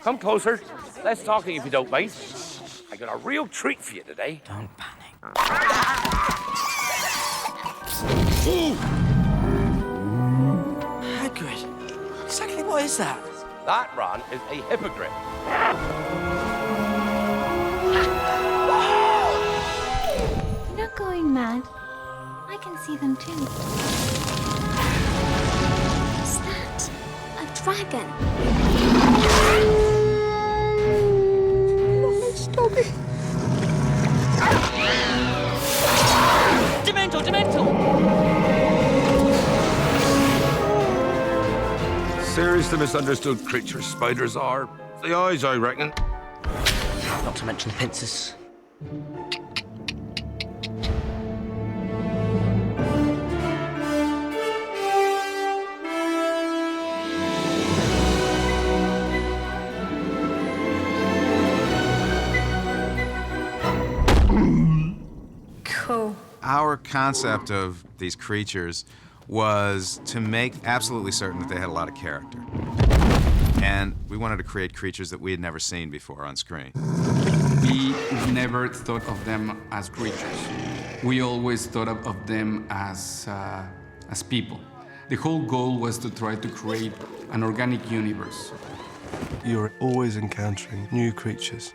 Come closer. Let's talk if you don't mind. I got a real treat for you today. Don't panic. Ooh. Hagrid, exactly what is that? That, Ron, is a hippogriff. You're not going mad. I can see them too. What's that? A dragon. Stop it. Dementor, Dementor! Seriously misunderstood creatures spiders are. The eyes, I reckon. Not to mention the pincers. Cool. Our concept of these creatures was to make absolutely certain that they had a lot of character. And we wanted to create creatures that we had never seen before on screen. We never thought of them as creatures. We always thought of them as people. The whole goal was to try to create an organic universe. You're always encountering new creatures.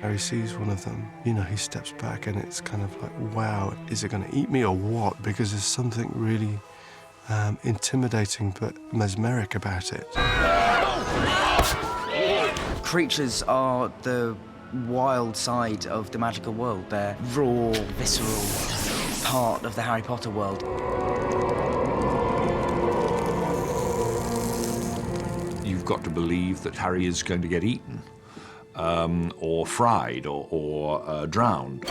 Harry sees one of them, you know, he steps back and it's kind of like, wow, is it going to eat me or what? Because there's something really intimidating but mesmeric about it. Creatures are the wild side of the magical world. They're raw, visceral part of the Harry Potter world. You've got to believe that Harry is going to get eaten, or fried, or drowned.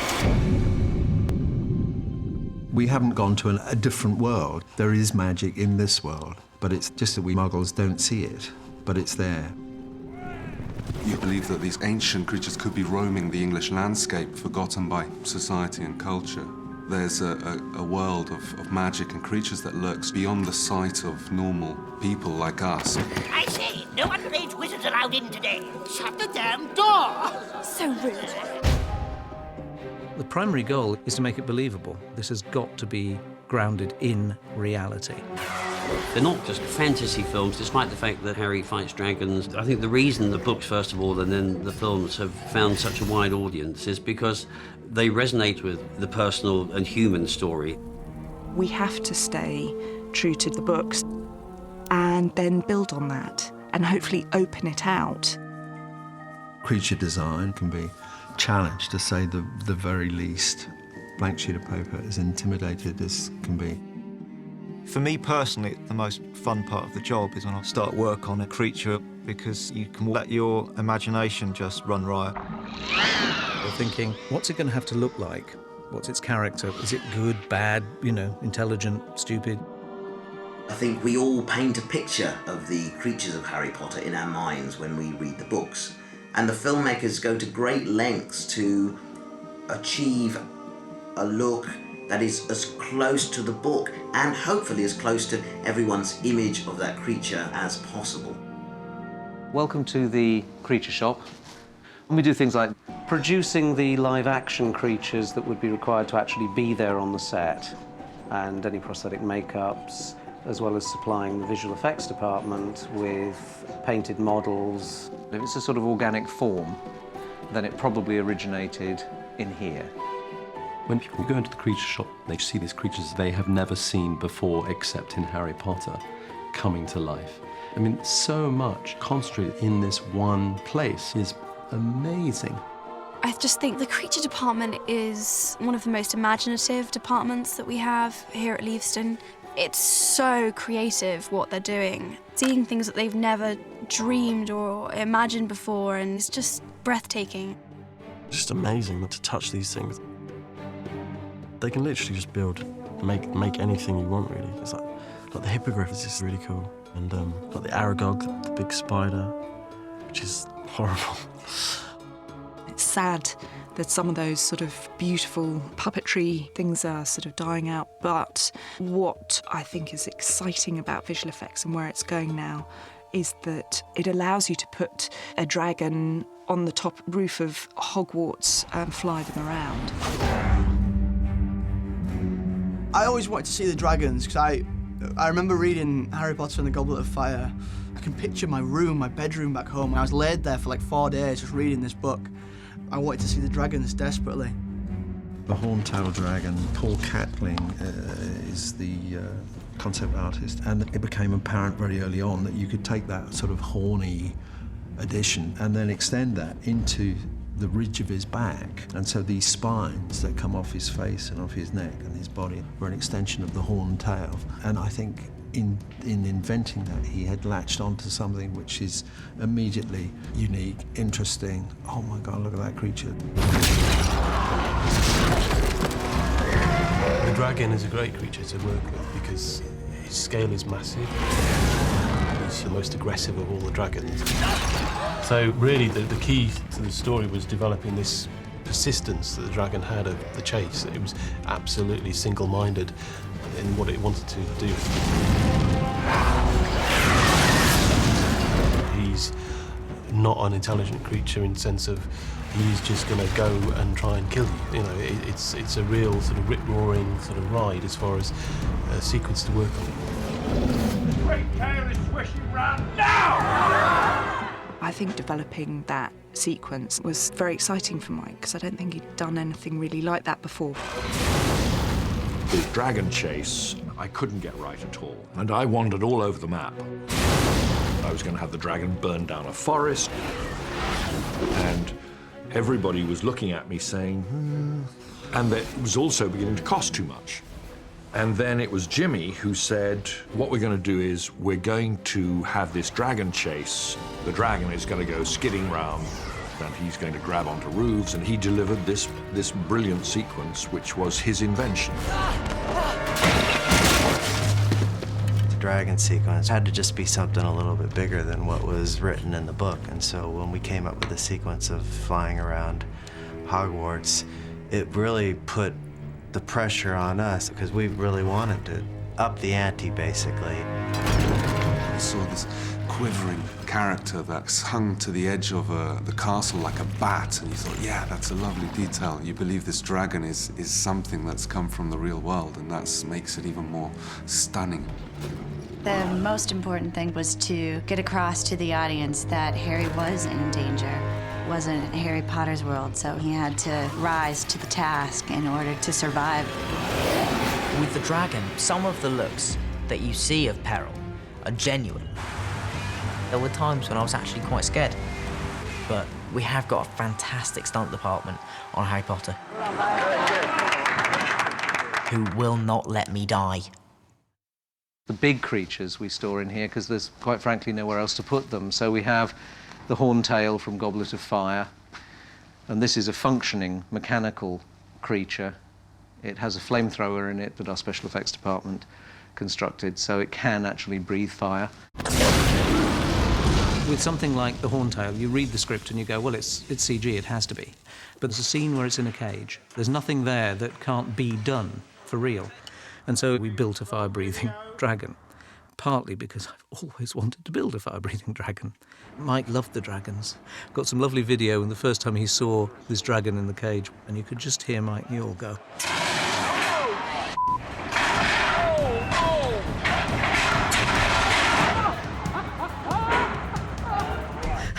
We haven't gone to a different world. There is magic in this world, but it's just that we Muggles don't see it, but it's there. You believe that these ancient creatures could be roaming the English landscape, forgotten by society and culture. There's a world of magic and creatures that lurks beyond the sight of normal people like us. I say, no underage wizards allowed in today. Shut the damn door! So rude. The primary goal is to make it believable. This has got to be grounded in reality. They're not just fantasy films, despite the fact that Harry fights dragons. I think the reason the books, first of all, and then the films have found such a wide audience is because they resonate with the personal and human story. We have to stay true to the books and then build on that and hopefully open it out. Creature design can be challenged, to say the very least. Blank sheet of paper, as intimidated as can be. For me personally, the most fun part of the job is when I start work on a creature, because you can let your imagination just run riot. You're thinking, what's it going to have to look like? What's its character? Is it good, bad, you know, intelligent, stupid? I think we all paint a picture of the creatures of Harry Potter in our minds when we read the books. And the filmmakers go to great lengths to achieve a look that is as close to the book and hopefully as close to everyone's image of that creature as possible. Welcome to the Creature Shop. We do things like producing the live-action creatures that would be required to actually be there on the set, and any prosthetic makeups, as well as supplying the visual effects department with painted models. If it's a sort of organic form, then it probably originated in here. When people go into the creature shop, they see these creatures they have never seen before, except in Harry Potter, coming to life. I mean, so much concentrated in this one place is amazing. I just think the creature department is one of the most imaginative departments that we have here at Leavesden. It's so creative what they're doing, seeing things that they've never dreamed or imagined before, and it's just breathtaking. Just amazing to touch these things. They can literally just build, make anything you want, really. It's like the hippogriff is just really cool, and like the Aragog, the big spider, which is horrible. It's sad that some of those sort of beautiful puppetry things are sort of dying out, but what I think is exciting about visual effects and where it's going now is that it allows you to put a dragon on the top roof of Hogwarts and fly them around. I always wanted to see the dragons because I remember reading Harry Potter and the Goblet of Fire. I can picture my room, my bedroom back home. I was laid there for like 4 days just reading this book. I wanted to see the dragons desperately. The horn-tailed dragon, Paul Catling is the concept artist, and it became apparent very early on that you could take that sort of horny addition and then extend that into the ridge of his back. And so these spines that come off his face and off his neck and his body were an extension of the horn tail. And I think in inventing that, he had latched onto something which is immediately unique, interesting. Oh my God, look at that creature. The dragon is a great creature to work with because his scale is massive. He's the most aggressive of all the dragons. So really the key to the story was developing this persistence that the dragon had of the chase. It was absolutely single-minded in what it wanted to do. He's not an intelligent creature in the sense of he's just going to go and try and kill you. You know, it's a real sort of rip-roaring sort of ride as far as a sequence to work on. The great tail is swishing round now! I think developing that sequence was very exciting for Mike because I don't think he'd done anything really like that before. The dragon chase, I couldn't get right at all, and I wandered all over the map. I was going to have the dragon burn down a forest, and everybody was looking at me saying, and that it was also beginning to cost too much. And then it was Jimmy who said, what we're going to do is we're going to have this dragon chase. The dragon is going to go skidding round, and he's going to grab onto roofs, and he delivered this brilliant sequence, which was his invention. The dragon sequence had to just be something a little bit bigger than what was written in the book, and so when we came up with the sequence of flying around Hogwarts, it really put the pressure on us because we really wanted to up the ante, basically. I saw this quivering character that's hung to the edge of the castle like a bat, and you thought, yeah, that's a lovely detail. You believe this dragon is something that's come from the real world, and that makes it even more stunning. The most important thing was to get across to the audience that Harry was in danger. It wasn't Harry Potter's world, so he had to rise to the task in order to survive. With the dragon, some of the looks that you see of peril are genuine. There were times when I was actually quite scared, but we have got a fantastic stunt department on Harry Potter who will not let me die. The big creatures we store in here because there's quite frankly nowhere else to put them. So we have the horntail from Goblet of Fire, and this is a functioning mechanical creature. It has a flamethrower in it that our special effects department constructed, so it can actually breathe fire. With something like the horntail, you read the script and you go, well, it's CG, it has to be. But there's a scene where it's in a cage. There's nothing there that can't be done for real. And so we built a fire-breathing dragon, partly because I've always wanted to build a fire-breathing dragon. Mike loved the dragons. Got some lovely video, and the first time he saw this dragon in the cage, and you could just hear Mike Newell go.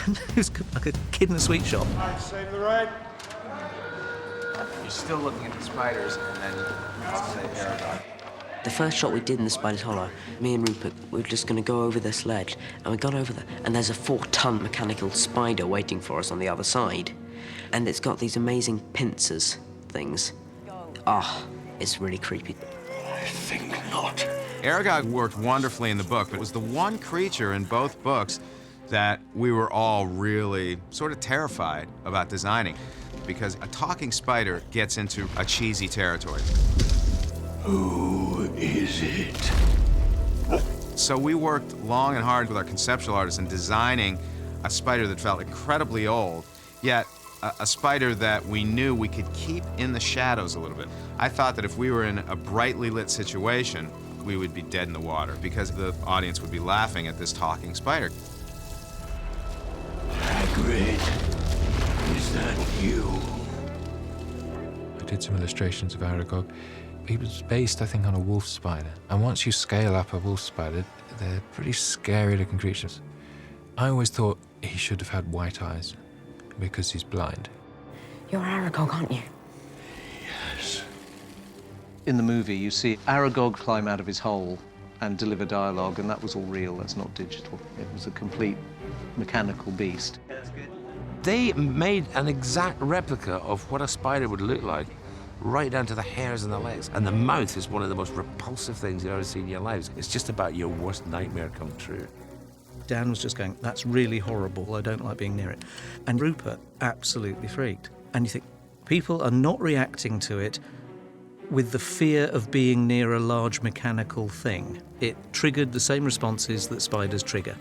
He was like a kid in a sweet shop. Save the ride. You're still looking at the spiders, and then I'll say paradigm. The first shot we did in the Spider's Hollow, me and Rupert, we were just going to go over their sledge, and we got over there, and there's a 4-ton mechanical spider waiting for us on the other side. And it's got these amazing pincers things. Ah, it's really creepy. I think not. Aragog worked wonderfully in the book, but it was the one creature in both books that we were all really sort of terrified about designing, because a talking spider gets into a cheesy territory. Who is it? So we worked long and hard with our conceptual artists in designing a spider that felt incredibly old, yet a spider that we knew we could keep in the shadows a little bit. I thought that if we were in a brightly lit situation, we would be dead in the water because the audience would be laughing at this talking spider. Hagrid, is that you? I did some illustrations of Aragog. He was based, I think, on a wolf spider. And once you scale up a wolf spider, they're pretty scary-looking creatures. I always thought he should have had white eyes because he's blind. You're Aragog, aren't you? Yes. In the movie, you see Aragog climb out of his hole and deliver dialogue, and that was all real, that's not digital. It was a complete mechanical beast. They made an exact replica of what a spider would look like, right down to the hairs and the legs. And the mouth is one of the most repulsive things you've ever seen in your lives. It's just about your worst nightmare come true. Dan was just going, that's really horrible, I don't like being near it. And Rupert absolutely freaked. And you think, people are not reacting to it with the fear of being near a large mechanical thing. It triggered the same responses that spiders trigger.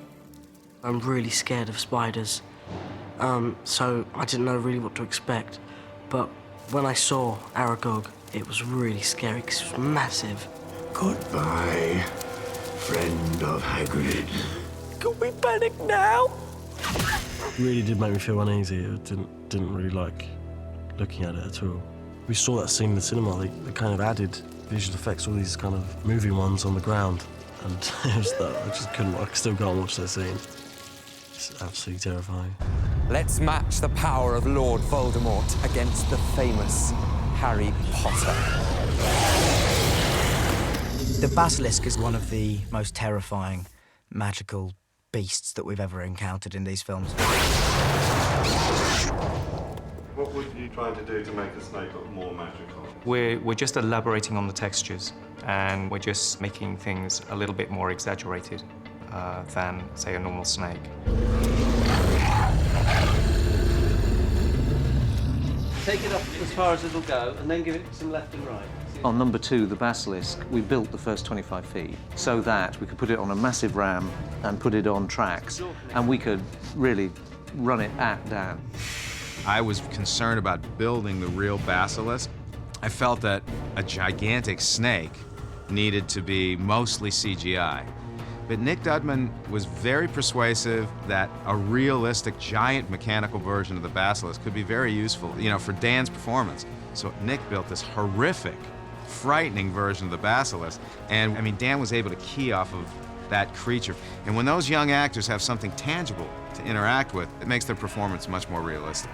I'm really scared of spiders, so I didn't know really what to expect. But when I saw Aragog, it was really scary because it was massive. Goodbye, friend of Hagrid. Can we panic now? It really did make me feel uneasy. I didn't really like looking at it at all. We saw that scene in the cinema. They kind of added visual effects, all these kind of moving ones on the ground, and it was that I just couldn't. I still can't watch that scene. It's absolutely terrifying. Let's match the power of Lord Voldemort against the famous Harry Potter. The basilisk is one of the most terrifying magical beasts that we've ever encountered in these films. What were you trying to do to make the snake look more magical? We're just elaborating on the textures, and we're just making things a little bit more exaggerated than, say, a normal snake. Take it up as far as it'll go, and then give it some left and right. On number 2, the basilisk, we built the first 25 feet so that we could put it on a massive ram and put it on tracks, and we could really run it at Dan. I was concerned about building the real basilisk. I felt that a gigantic snake needed to be mostly CGI. But Nick Dudman was very persuasive that a realistic, giant mechanical version of the basilisk could be very useful, you know, for Dan's performance. So Nick built this horrific, frightening version of the basilisk, and I mean, Dan was able to key off of that creature. And when those young actors have something tangible to interact with, it makes their performance much more realistic.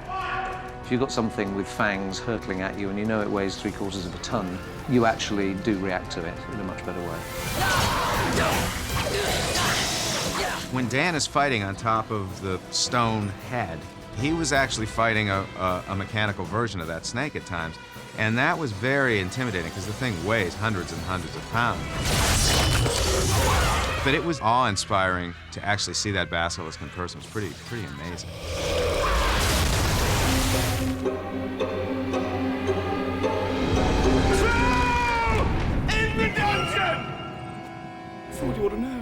If you've got something with fangs hurtling at you and you know it weighs 3/4 of a ton, you actually do react to it in a much better way. When Dan is fighting on top of the stone head, he was actually fighting a mechanical version of that snake at times. And that was very intimidating because the thing weighs hundreds and hundreds of pounds. But it was awe-inspiring to actually see that basilisk in person. It was pretty amazing. In the dungeon! So what do you want to know?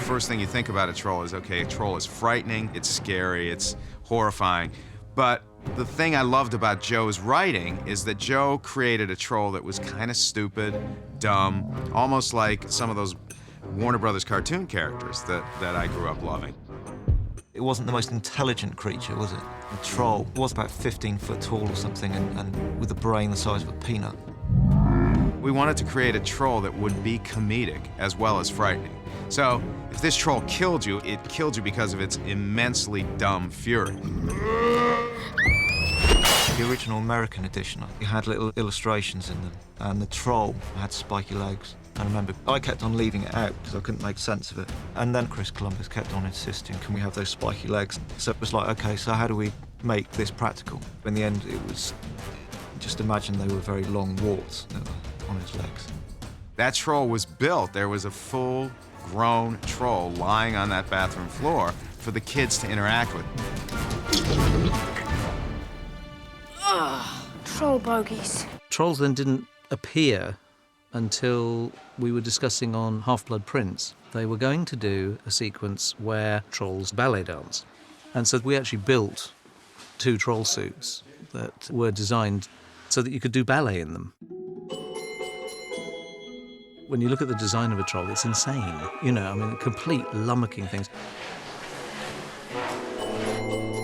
First thing you think about a troll is, okay, a troll is frightening, it's scary, it's horrifying. But the thing I loved about Joe's writing is that Joe created a troll that was kind of stupid, dumb, almost like some of those Warner Brothers cartoon characters that I grew up loving. It wasn't the most intelligent creature, was it? The troll was about 15 foot tall or something and with a brain the size of a peanut. We wanted to create a troll that would be comedic as well as frightening. So if this troll killed you, it killed you because of its immensely dumb fury. The original American edition, it had little illustrations in them, and the troll had spiky legs. I remember I kept on leaving it out because I couldn't make sense of it. And then Chris Columbus kept on insisting, can we have those spiky legs? So it was like, okay, so how do we make this practical? In the end, it was, just imagine they were very long warts that were on his legs. That troll was built. There was a full-grown troll lying on that bathroom floor for the kids to interact with. Troll bogies. Trolls then didn't appear until we were discussing on Half-Blood Prince. They were going to do a sequence where trolls ballet dance. And so we actually built 2 troll suits that were designed so that you could do ballet in them. When you look at the design of a troll, it's insane. You know, I mean, complete lummoxing things.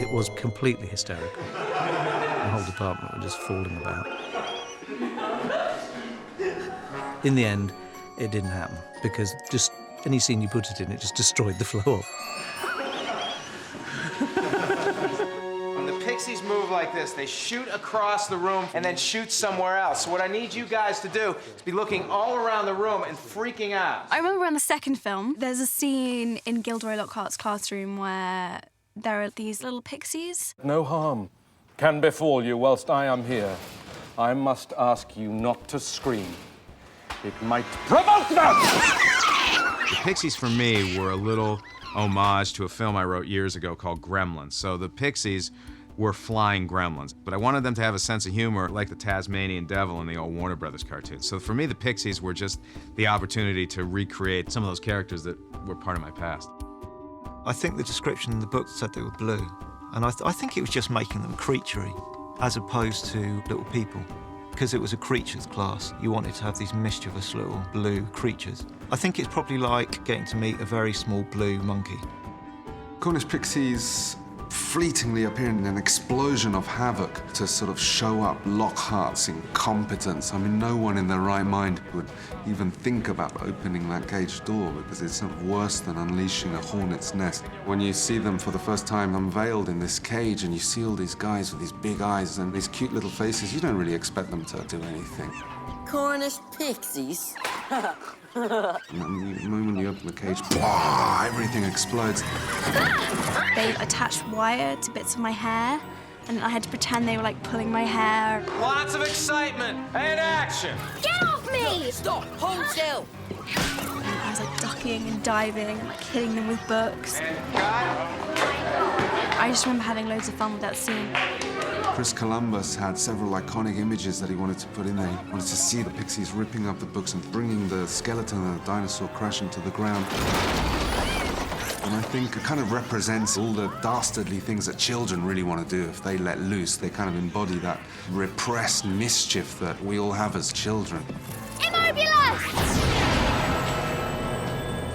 It was completely hysterical. The whole department were just falling about. In the end, it didn't happen, because just any scene you put it in, it just destroyed the flow. When the pixies move like this, they shoot across the room and then shoot somewhere else. So what I need you guys to do is be looking all around the room and freaking out. I remember in the second film, there's a scene in Gilderoy Lockhart's classroom where there are these little pixies. No harm can befall you whilst I am here. I must ask you not to scream. It might provoke them! The pixies, for me, were a little homage to a film I wrote years ago called Gremlins. So the pixies were flying gremlins, but I wanted them to have a sense of humor like the Tasmanian Devil in the old Warner Brothers cartoons. So for me, the pixies were just the opportunity to recreate some of those characters that were part of my past. I think the description in the book said they were blue, and I think it was just making them creaturey, as opposed to little people. Because it was a creatures class, you wanted to have these mischievous little blue creatures. I think it's probably like getting to meet a very small blue monkey. Cornish pixies fleetingly appear in an explosion of havoc to sort of show up Lockhart's incompetence. I mean, no one in their right mind would even think about opening that cage door, because it's sort of worse than unleashing a hornet's nest. When you see them for the first time unveiled in this cage and you see all these guys with these big eyes and these cute little faces, you don't really expect them to do anything. Cornish pixies? And the moment you open the cage, blah, everything explodes. They attached wire to bits of my hair, and I had to pretend they were like pulling my hair. Lots of excitement and action. Get off me! Stop! Hold still! I was like ducking and diving and like hitting them with books. I just remember having loads of fun with that scene. Chris Columbus had several iconic images that he wanted to put in there. He wanted to see the pixies ripping up the books and bringing the skeleton of the dinosaur crashing to the ground. And I think it kind of represents all the dastardly things that children really want to do if they let loose. They kind of embody that repressed mischief that we all have as children. Immobilized!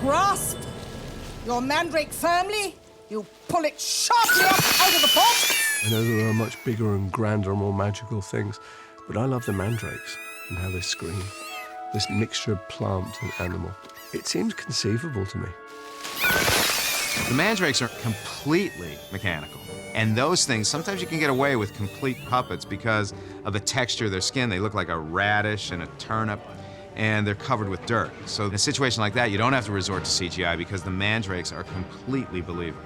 Grasp your mandrake firmly. You pull it sharply up out of the pot. I know there are much bigger and grander and more magical things, but I love the mandrakes and how they scream. This mixture of plant and animal. It seems conceivable to me. The mandrakes are completely mechanical. And those things, sometimes you can get away with complete puppets because of the texture of their skin. They look like a radish and a turnip, and they're covered with dirt. So in a situation like that, you don't have to resort to CGI because the mandrakes are completely believable.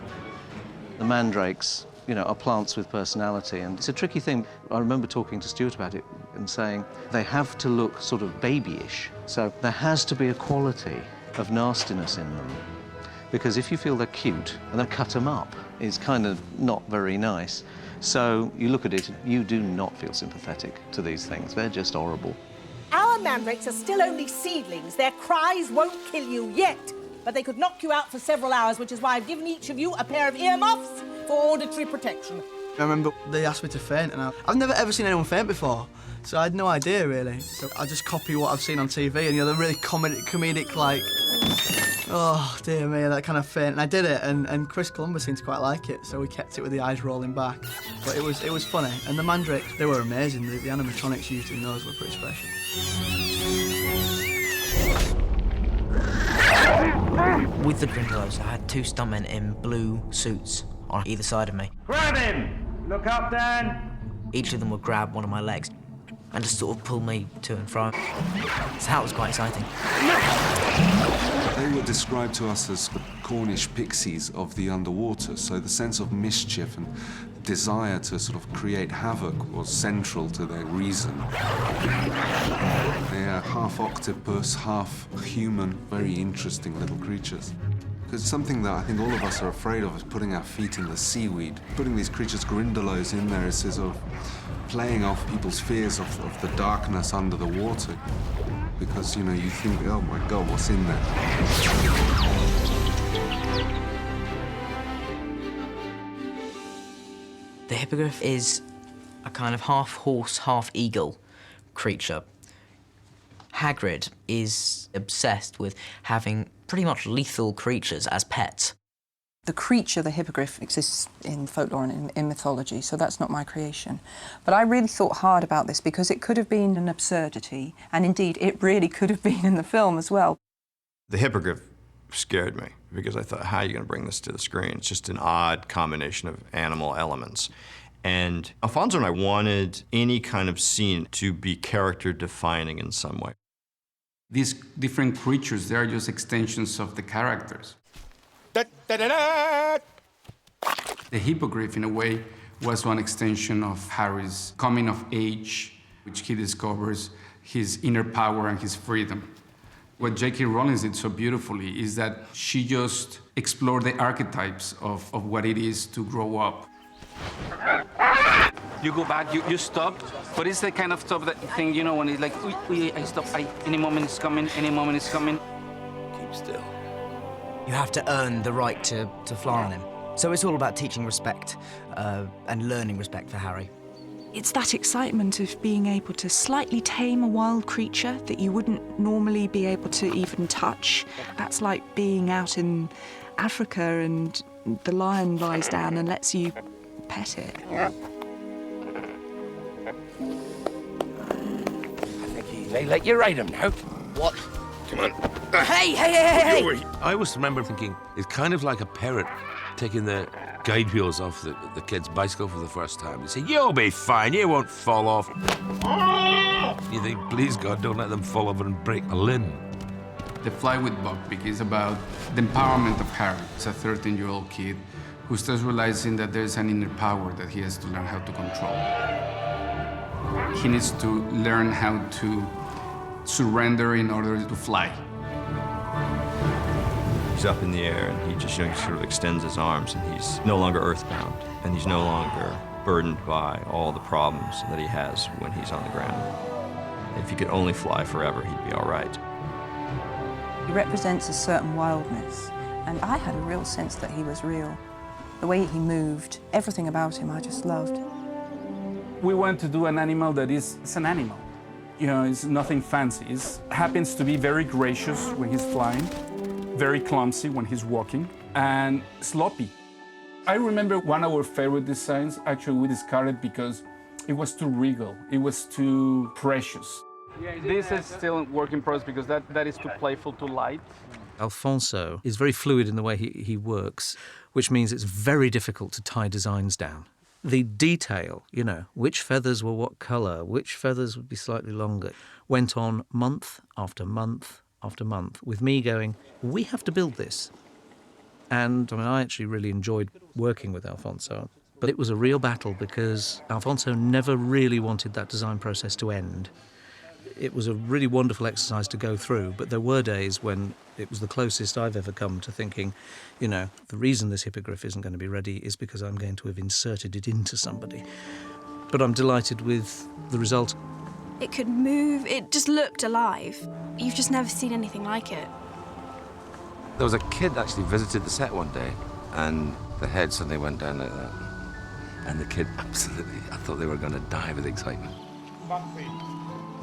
The mandrakes, you know, are plants with personality, and it's a tricky thing. I remember talking to Stuart about it and saying they have to look sort of babyish. So there has to be a quality of nastiness in them. Because if you feel they're cute and then cut them up, it's kind of not very nice. So you look at it, you do not feel sympathetic to these things. They're just horrible. Our mandrakes are still only seedlings. Their cries won't kill you yet, but they could knock you out for several hours, which is why I've given each of you a pair of earmuffs for auditory protection. I remember they asked me to faint, and I've never ever seen anyone faint before, so I had no idea, really. So I just copy what I've seen on TV, and, you know, the really comedic, like, oh, dear me, that kind of faint. And I did it, and Chris Columbus seemed to quite like it, so we kept it with the eyes rolling back. But it was funny. And the mandrakes, they were amazing. The animatronics used in those were pretty special. With the Gryffindors, I had two stuntmen in blue suits on either side of me. Grab him! Look up, Dan! Each of them would grab one of my legs and just sort of pull me to and fro. So that was quite exciting. They were described to us as the Cornish pixies of the underwater, so the sense of mischief and desire to sort of create havoc was central to their reason. They are half octopus, half human, very interesting little creatures. Because something that I think all of us are afraid of is putting our feet in the seaweed. Putting these creatures, Grindylows, in there is sort of playing off people's fears of the darkness under the water. Because, you know, you think, oh my God, what's in there? The hippogriff is a kind of half horse, half eagle creature. Hagrid is obsessed with having pretty much lethal creatures as pets. The creature, the hippogriff, exists in folklore and in mythology, so that's not my creation. But I really thought hard about this because it could have been an absurdity, and indeed it really could have been in the film as well. The hippogriff scared me because I thought, how are you going to bring this to the screen? It's just an odd combination of animal elements. And Alfonso and I wanted any kind of scene to be character-defining in some way. These different creatures, they are just extensions of the characters. The hippogriff, in a way, was one extension of Harry's coming of age, which he discovers his inner power and his freedom. What J.K. Rowling did so beautifully is that she just explored the archetypes of what it is to grow up. You go back, you stop, but it's the kind of stop that thing, you know, when it's like, I stop, any moment is coming, any moment is coming. Keep still. You have to earn the right to fly on him. So it's all about teaching respect and learning respect for Harry. It's that excitement of being able to slightly tame a wild creature that you wouldn't normally be able to even touch. That's like being out in Africa and the lion lies down and lets you pet it. I think he let you ride him now. What? Come on. Hey! I always remember thinking, it's kind of like a parrot taking the guide wheels off the kid's bicycle for the first time. You say, you'll be fine, you won't fall off. You think, please God, don't let them fall over and break a limb. The Fly with Buckbeak is about the empowerment of Harry. It's a 13-year-old kid who starts realizing that there's an inner power that he has to learn how to control. He needs to learn how to surrender in order to fly. He's up in the air, and he just sort of extends his arms, and he's no longer earthbound, and he's no longer burdened by all the problems that he has when he's on the ground. If he could only fly forever, he'd be all right. He represents a certain wildness, and I had a real sense that he was real. The way he moved, everything about him I just loved. We want to do an animal that it's an animal. You know, it's nothing fancy. It happens to be very gracious when he's flying, very clumsy when he's walking, and sloppy. I remember one of our favorite designs, actually we discarded because it was too regal, it was too precious. Yeah, this is still work in progress because that is too playful, too light. Alfonso is very fluid in the way he works, which means it's very difficult to tie designs down. The detail, you know, which feathers were what colour, which feathers would be slightly longer, went on month after month after month, with me going, we have to build this. And I mean, I actually really enjoyed working with Alfonso, but it was a real battle because Alfonso never really wanted that design process to end. It was a really wonderful exercise to go through, but there were days when it was the closest I've ever come to thinking, you know, the reason this hippogriff isn't going to be ready is because I'm going to have inserted it into somebody. But I'm delighted with the result. It could move, it just looked alive. You've just never seen anything like it. There was a kid actually visited the set one day, and the head suddenly went down like that. And the kid absolutely, I thought they were going to die with excitement.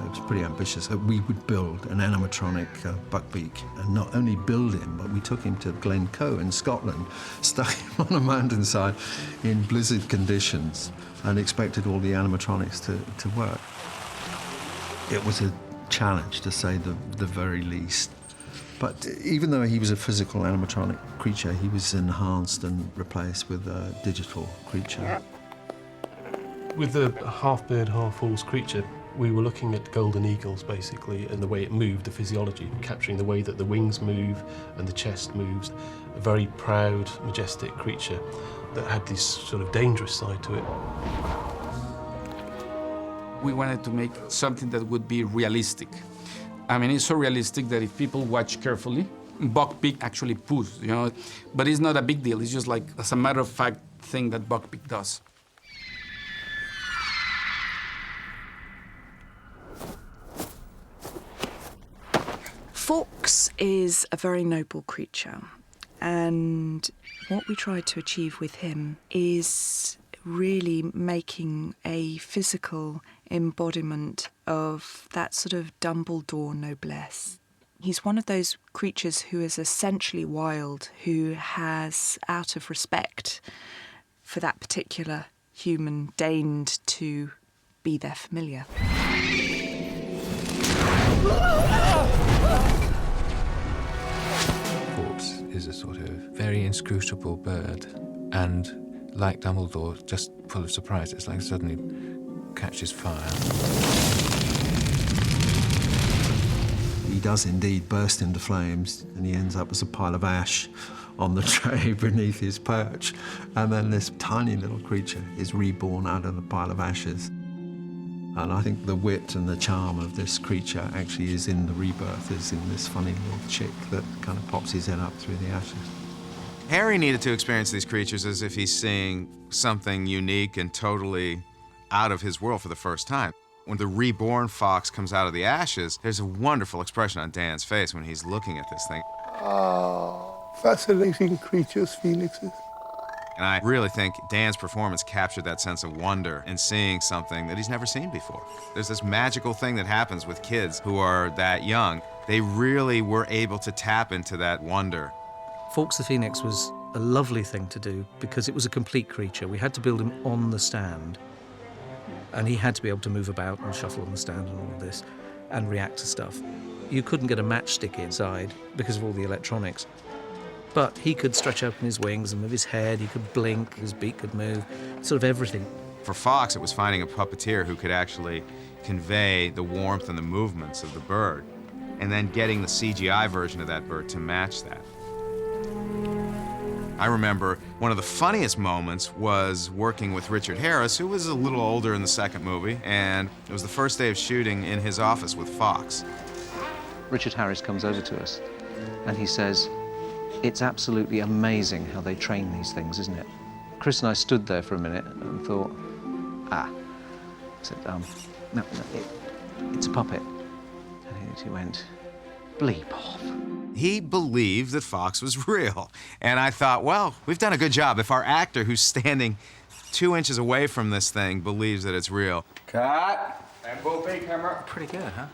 It was pretty ambitious. We would build an animatronic Buckbeak, and not only build him, but we took him to Glencoe in Scotland, stuck him on a mountainside in blizzard conditions, and expected all the animatronics to work. It was a challenge, to say the very least. But even though he was a physical animatronic creature, he was enhanced and replaced with a digital creature. With the half-bird, half-horse creature, we were looking at golden eagles, basically, and the way it moved, the physiology, capturing the way that the wings move and the chest moves. A very proud, majestic creature that had this sort of dangerous side to it. We wanted to make something that would be realistic. I mean, it's so realistic that if people watch carefully, Buckbeak actually poos, you know, but it's not a big deal. It's just like, as a matter of fact, thing that Buckbeak does. Fawkes is a very noble creature, and what we tried to achieve with him is really making a physical embodiment of that sort of Dumbledore noblesse. He's one of those creatures who is essentially wild, who has, out of respect for that particular human, deigned to be their familiar. Fawkes is a sort of very inscrutable bird, and like Dumbledore, just full of surprise. It's like suddenly catches fire. He does indeed burst into flames, and he ends up as a pile of ash on the tray beneath his perch. And then this tiny little creature is reborn out of the pile of ashes. And I think the wit and the charm of this creature actually is in the rebirth, is in this funny little chick that kind of pops his head up through the ashes. Harry needed to experience these creatures as if he's seeing something unique and totally out of his world for the first time. When the reborn Fawkes comes out of the ashes, there's a wonderful expression on Dan's face when he's looking at this thing. Oh, fascinating creatures, Phoenixes. And I really think Dan's performance captured that sense of wonder in seeing something that he's never seen before. There's this magical thing that happens with kids who are that young. They really were able to tap into that wonder. Fawkes the Phoenix was a lovely thing to do because it was a complete creature. We had to build him on the stand, and he had to be able to move about and shuffle on the stand and all of this and react to stuff. You couldn't get a matchstick inside because of all the electronics, but he could stretch open his wings and move his head, he could blink, his beak could move, sort of everything. For Fawkes, it was finding a puppeteer who could actually convey the warmth and the movements of the bird, and then getting the CGI version of that bird to match that. I remember one of the funniest moments was working with Richard Harris, who was a little older in the second movie, and it was the first day of shooting in his office with Fawkes. Richard Harris comes over to us and he says, "It's absolutely amazing how they train these things, isn't it?" Chris and I stood there for a minute and thought, I said, no, it's a puppet. And he went, "Bleep off." He believed that Fawkes was real. And I thought, well, we've done a good job. If our actor who's standing 2 inches away from this thing believes that it's real. Cut. And movie camera. Pretty good, huh?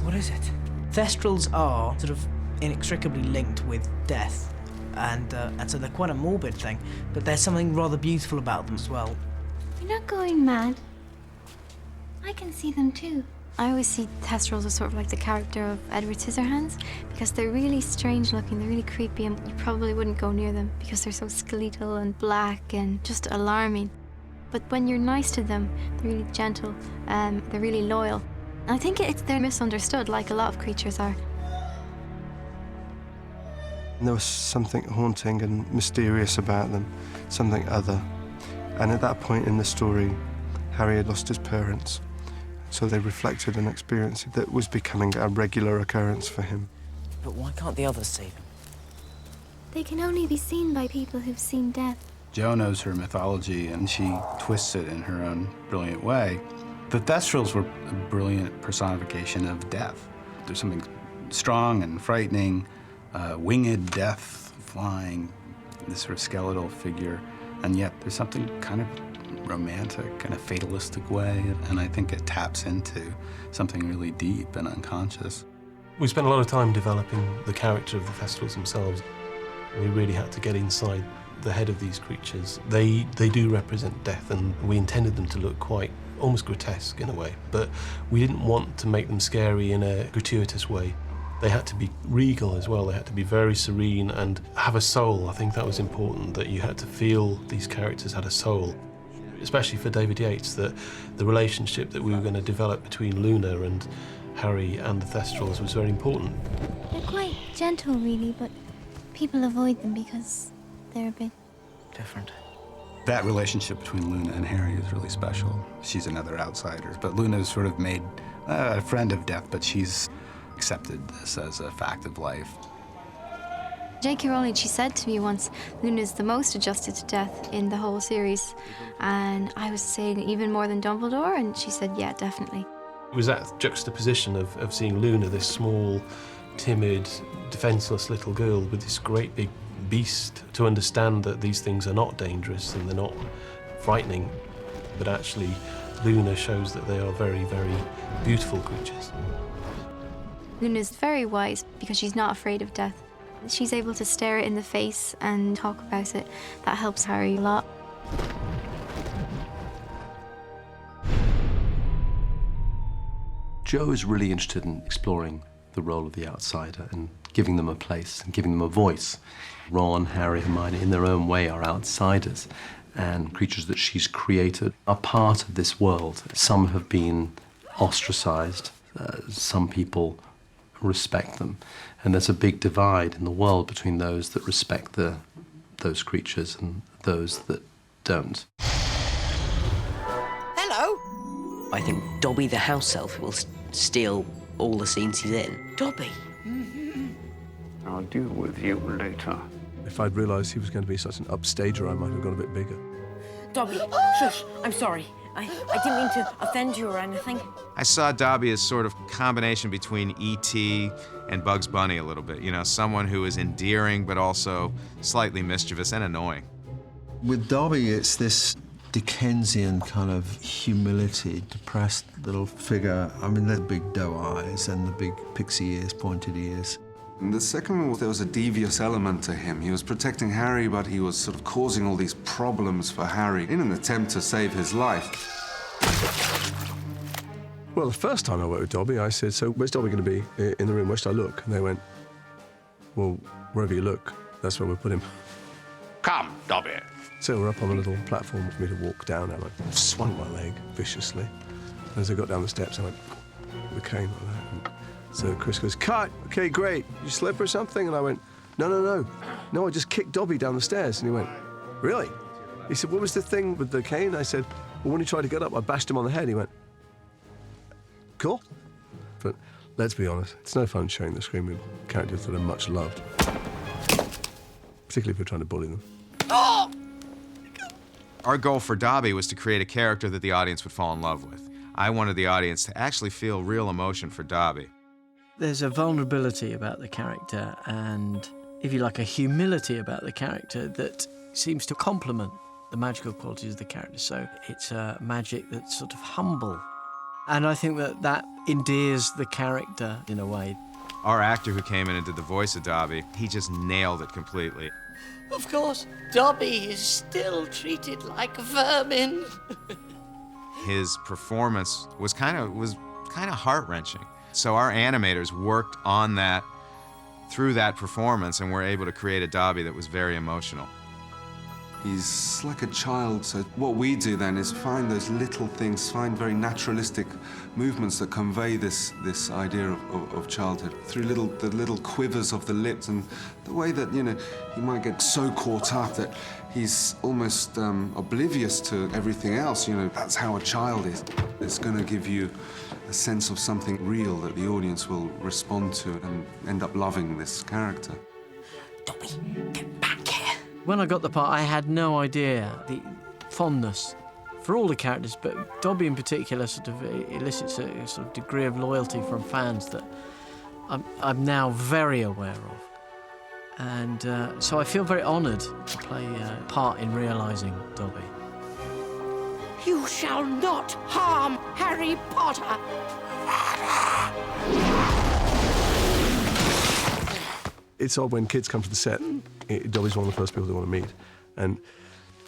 What is it? Thestrals are sort of inextricably linked with death, and so they're quite a morbid thing, but there's something rather beautiful about them as well. You're not going mad. I can see them too. I always see Thestrals as sort of like the character of Edward Scissorhands because they're really strange looking, they're really creepy, and you probably wouldn't go near them because they're so skeletal and black and just alarming. But when you're nice to them, they're really gentle, they're really loyal. And I think they're misunderstood, like a lot of creatures are. There was something haunting and mysterious about them, something other. And at that point in the story, Harry had lost his parents, so they reflected an experience that was becoming a regular occurrence for him. But why can't the others see them? They can only be seen by people who've seen death. Jo knows her mythology, and she twists it in her own brilliant way. The Thestrals were a brilliant personification of death. There's something strong and frightening, winged death flying, this sort of skeletal figure. And yet there's something kind of romantic, kind of fatalistic way, and I think it taps into something really deep and unconscious. We spent a lot of time developing the character of the Thestrals themselves. We really had to get inside the head of these creatures. They do represent death, and we intended them to look quite almost grotesque in a way, but we didn't want to make them scary in a gratuitous way. They had to be regal as well. They had to be very serene and have a soul. I think that was important, that you had to feel these characters had a soul. Especially for David Yates, that the relationship that we were going to develop between Luna and Harry and the Thestrals was very important. They're quite gentle, really, but people avoid them because they're a bit different. That relationship between Luna and Harry is really special. She's another outsider, but Luna's sort of made a friend of death, but she's accepted this as a fact of life. J.K. Rowling, she said to me once, Luna's the most adjusted to death in the whole series. And I was saying even more than Dumbledore, and she said, yeah, definitely. It was that juxtaposition of seeing Luna, this small, timid, defenseless little girl, with this great big beast, to understand that these things are not dangerous and they're not frightening, but actually Luna shows that they are very, very beautiful creatures. Luna's very wise because she's not afraid of death. She's able to stare it in the face and talk about it. That helps Harry a lot. Jo is really interested in exploring the role of the outsider and giving them a place and giving them a voice. Ron, Harry, Hermione, in their own way, are outsiders, and creatures that she's created are part of this world. Some have been ostracized. Some people respect them. And there's a big divide in the world between those that respect those creatures and those that don't. Hello. I think Dobby the house elf will steal all the scenes he's in. Dobby? I'll deal with you later. If I'd realised he was going to be such an upstager, I might have gone a bit bigger. Dobby, shush, I'm sorry. I didn't mean to offend you or anything. I saw Dobby as sort of combination between E.T. and Bugs Bunny a little bit. You know, someone who is endearing but also slightly mischievous and annoying. With Dobby, it's this Dickensian kind of humility, depressed little figure. I mean, the big doe eyes and the big pixie ears, pointed ears. And the second one was there was a devious element to him. He was protecting Harry, but he was sort of causing all these problems for Harry in an attempt to save his life. Well, the first time I worked with Dobby, I said, so where's Dobby going to be in the room? Where should I look? And they went, well, wherever you look, that's where we'll put him. Come, Dobby. So we're up on a little platform for me to walk down, and I swung my leg viciously. And as I got down the steps, I went, the cane like that. And so Chris goes, cut! Okay, great. You slip or something? And I went, no, I just kicked Dobby down the stairs. And he went, really? He said, what was the thing with the cane? I said, well, when he tried to get up, I bashed him on the head. He went, cool. But let's be honest, it's no fun sharing the screen with characters that are much loved. Particularly if we're trying to bully them. Oh! Our goal for Dobby was to create a character that the audience would fall in love with. I wanted the audience to actually feel real emotion for Dobby. There's a vulnerability about the character and, if you like, a humility about the character that seems to complement the magical qualities of the character. So it's a magic that's sort of humble. And I think that endears the character in a way. Our actor who came in and did the voice of Dobby, he just nailed it completely. Of course, Dobby is still treated like vermin. His performance was kind of heart-wrenching. So our animators worked on that through that performance and were able to create a Dobby that was very emotional. He's like a child, so what we do then is find those little things, find very naturalistic movements that convey this idea of childhood through the little quivers of the lips and the way that, you know, he might get so caught up that he's almost oblivious to everything else. You know, that's how a child is. It's going to give you a sense of something real that the audience will respond to and end up loving this character. Dobby, get back here. When I got the part, I had no idea the fondness for all the characters, but Dobby in particular sort of elicits a sort of degree of loyalty from fans that I'm now very aware of. And so I feel very honoured to play a part in realising Dobby. You shall not harm Harry Potter. It's odd when kids come to the set, Dobby's one of the first people they want to meet. And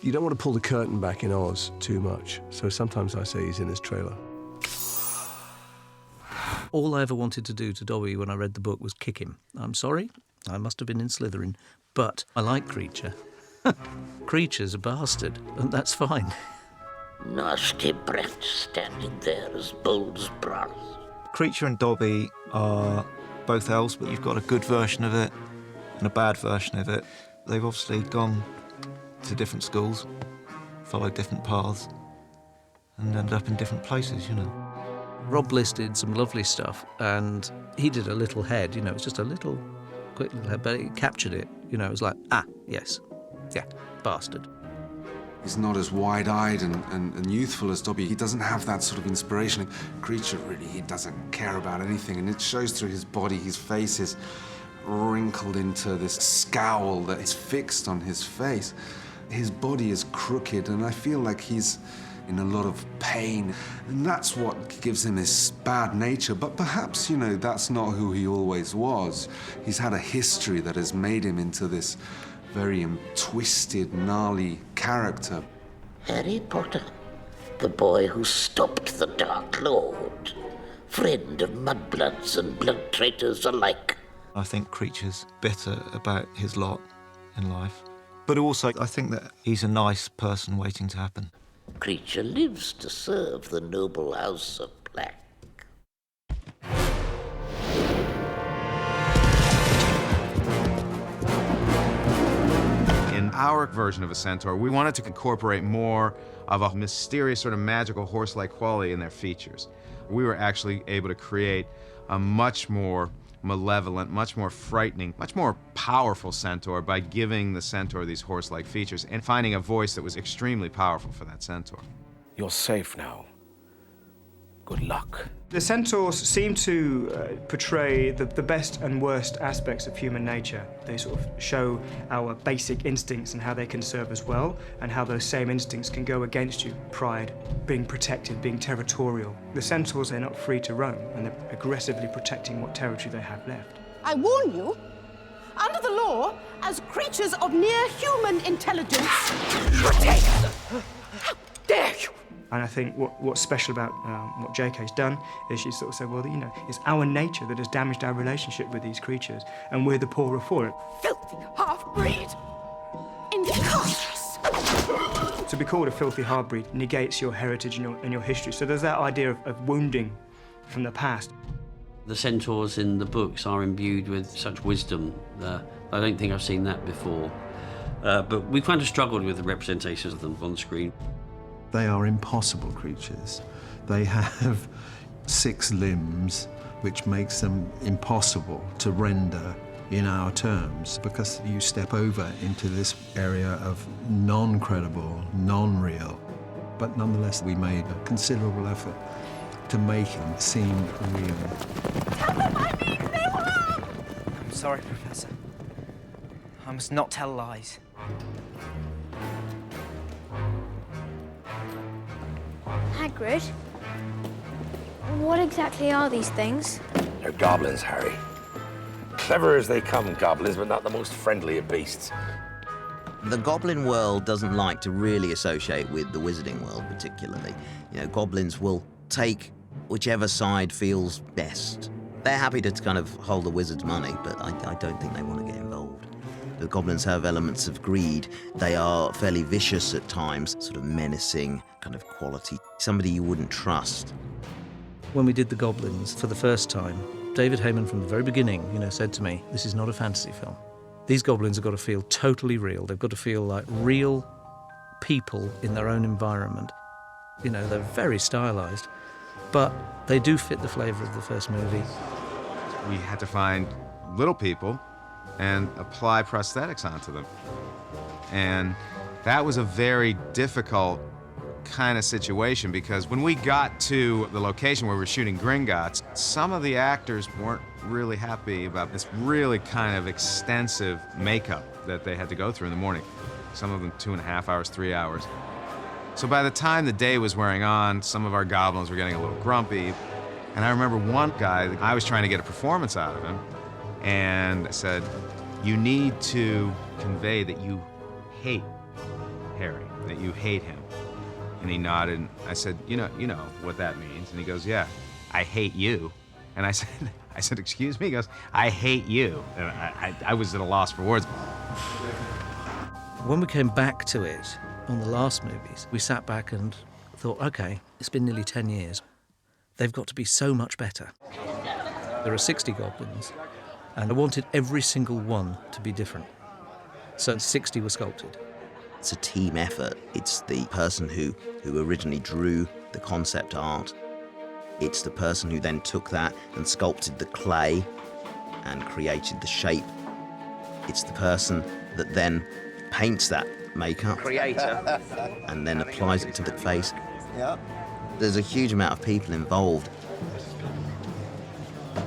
you don't want to pull the curtain back in Oz too much. So sometimes I say he's in his trailer. All I ever wanted to do to Dobby when I read the book was kick him. I'm sorry, I must have been in Slytherin, but I like Creature. Creature's a bastard, and that's fine. Nasty brat standing there as bold as brass. Creature and Dobby are both elves, but you've got a good version of it and a bad version of it. They've obviously gone to different schools, followed different paths, and ended up in different places, you know. Rob listed some lovely stuff, and he did a little head, you know, it was just a little, quick little head, but he captured it, you know, it was like, yes, yeah, bastard. He's not as wide-eyed and youthful as Dobby. He doesn't have that sort of inspiration. Creature, really, he doesn't care about anything, and it shows through his body, his face, his wrinkled into this scowl that is fixed on his face. His body is crooked, and I feel like he's in a lot of pain. And that's what gives him his bad nature. But perhaps, you know, that's not who he always was. He's had a history that has made him into this very twisted, gnarly character. Harry Potter, the boy who stopped the Dark Lord, friend of mudbloods and blood traitors alike. I think Creature's bitter about his lot in life. But also, I think that he's a nice person waiting to happen. Creature lives to serve the noble house of Black. In our version of a centaur, we wanted to incorporate more of a mysterious sort of magical horse-like quality in their features. We were actually able to create a much more malevolent, much more frightening, much more powerful centaur by giving the centaur these horse-like features and finding a voice that was extremely powerful for that centaur. You're safe now. Good luck. The centaurs seem to portray the best and worst aspects of human nature. They sort of show our basic instincts and how they can serve us well, and how those same instincts can go against you. Pride, being protected, being territorial. The centaurs are not free to roam, and they're aggressively protecting what territory they have left. I warn you, under the law, as creatures of near human intelligence, protect! How dare you! And I think what's special about what JK's done is she sort of said, well, you know, it's our nature that has damaged our relationship with these creatures, and we're the poorer for it. Filthy half-breed! Incautious! To be called a filthy half-breed negates your heritage and your history. So there's that idea of wounding from the past. The centaurs in the books are imbued with such wisdom. I don't think I've seen that before. But we kind of struggled with the representations of them on the screen. They are impossible creatures. They have 6 limbs, which makes them impossible to render in our terms, because you step over into this area of non-credible, non-real. But nonetheless, we made a considerable effort to make them seem real. Tell them I mean no harm! I'm sorry, Professor. I must not tell lies. Hagrid, what exactly are these things? They're goblins, Harry. Clever as they come, goblins, but not the most friendly of beasts. The goblin world doesn't like to really associate with the wizarding world particularly. You know, goblins will take whichever side feels best. They're happy to kind of hold the wizard's money, but I don't think they want to get involved. The goblins have elements of greed. They are fairly vicious at times, sort of menacing kind of quality. Somebody you wouldn't trust. When we did the goblins for the first time, David Heyman from the very beginning, said to me, this is not a fantasy film. These goblins have got to feel totally real. They've got to feel like real people in their own environment. They're very stylized, but they do fit the flavor of the first movie. We had to find little people and apply prosthetics onto them. And that was a very difficult kind of situation, because when we got to the location where we were shooting Gringotts, some of the actors weren't really happy about this really kind of extensive makeup that they had to go through in the morning. Some of them 2.5 hours, 3 hours. So by the time the day was wearing on, some of our goblins were getting a little grumpy. And I remember one guy, I was trying to get a performance out of him, and I said, you need to convey that you hate Harry, that you hate him. And he nodded, and I said, you know what that means. And he goes, yeah, I hate you. And I said, excuse me? He goes, I hate you. And I was at a loss for words. When we came back to it on the last movies, we sat back and thought, okay, it's been nearly 10 years. They've got to be so much better. There are 60 goblins, and I wanted every single one to be different. So 60 were sculpted. It's a team effort. It's the person who originally drew the concept art. It's the person who then took that and sculpted the clay and created the shape. It's the person that then paints that makeup. Creator. And then applies it to the face. Yeah. There's a huge amount of people involved.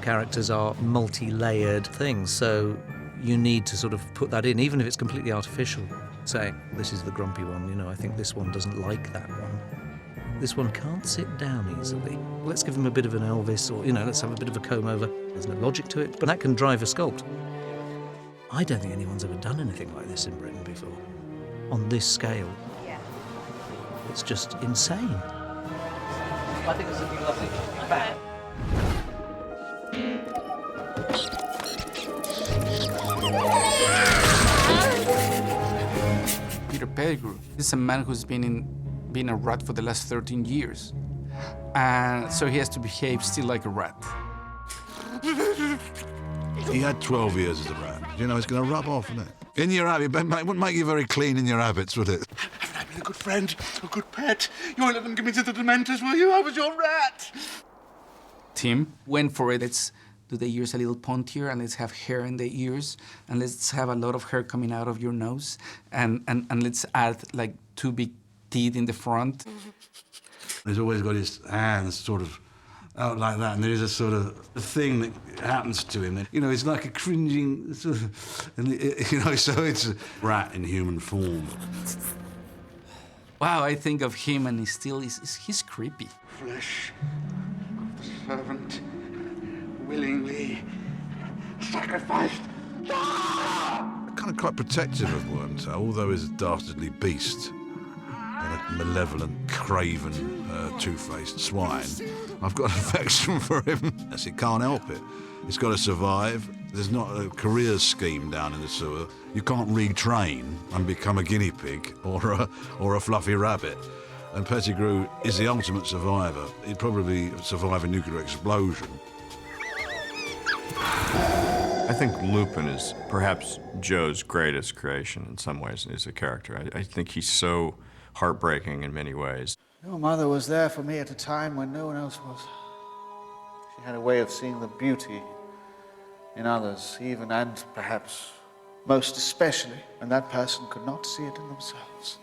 Characters are multi-layered things, so you need to sort of put that in, even if it's completely artificial. Saying, this is the grumpy one, you know, I think this one doesn't like that one. This one can't sit down easily. Let's give him a bit of an Elvis, or, you know, let's have a bit of a comb over. There's no logic to it, but that can drive a sculpt. I don't think anyone's ever done anything like this in Britain before, on this scale. Yeah. It's just insane. I think this would be lovely. Back. Peter Pettigrew is a man who's been a rat for the last 13 years. And so he has to behave still like a rat. He had 12 years as a rat. You know, it's going to rub off, isn't it? In your habit, it wouldn't make you very clean in your habits, would it? Haven't I been a good friend, a good pet? You won't let them give me to the Dementors, will you? I was your rat. Tim went for it. Let's do the ears a little pointier, and let's have hair in the ears, and let's have a lot of hair coming out of your nose, and let's add like 2 big teeth in the front. He's always got his hands sort of out like that, and there is a sort of a thing that happens to him. You know, it's like a cringing sort of, and you know, so it's a rat in human form. Wow, I think of him, and he's creepy. Flesh of the servant, willingly sacrificed. Kind of quite protective of Wormtail, although he's a dastardly beast and a malevolent, craven, two-faced swine. I've got an affection for him. Yes, it can't help it. It's got to survive. There's not a career scheme down in the sewer. You can't retrain and become a guinea pig or a fluffy rabbit. And Pettigrew is the ultimate survivor. He'd probably survive a nuclear explosion. I think Lupin is perhaps Joe's greatest creation in some ways as a character. I think he's so heartbreaking in many ways. Your mother was there for me at a time when no one else was. She had a way of seeing the beauty in others, even and perhaps most especially when that person could not see it in themselves.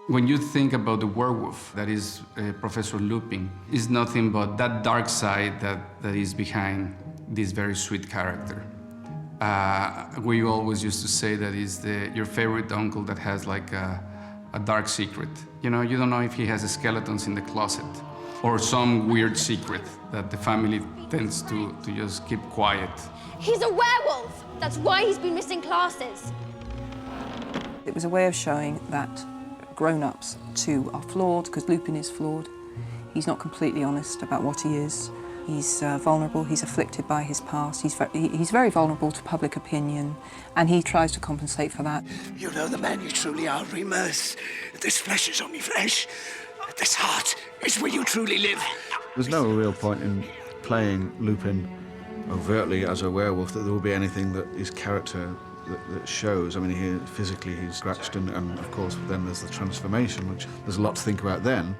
When you think about the werewolf, that is Professor Lupin, is nothing but that dark side that is behind this very sweet character. We always used to say that is your favorite uncle that has like a dark secret. You know, you don't know if he has skeletons in the closet or some weird secret that the family tends to just keep quiet. He's a werewolf! That's why he's been missing classes. It was a way of showing that grown-ups too are flawed, because Lupin is flawed. He's not completely honest about what he is. He's vulnerable, he's afflicted by his past, he's very vulnerable to public opinion, and he tries to compensate for that. You know the man you truly are, Remus. This flesh is only flesh. This heart is where you truly live. There's no real point in playing Lupin overtly as a werewolf that there will be anything that his character that shows. I mean, physically he's scratched, and of course then there's the transformation, which there's a lot to think about then.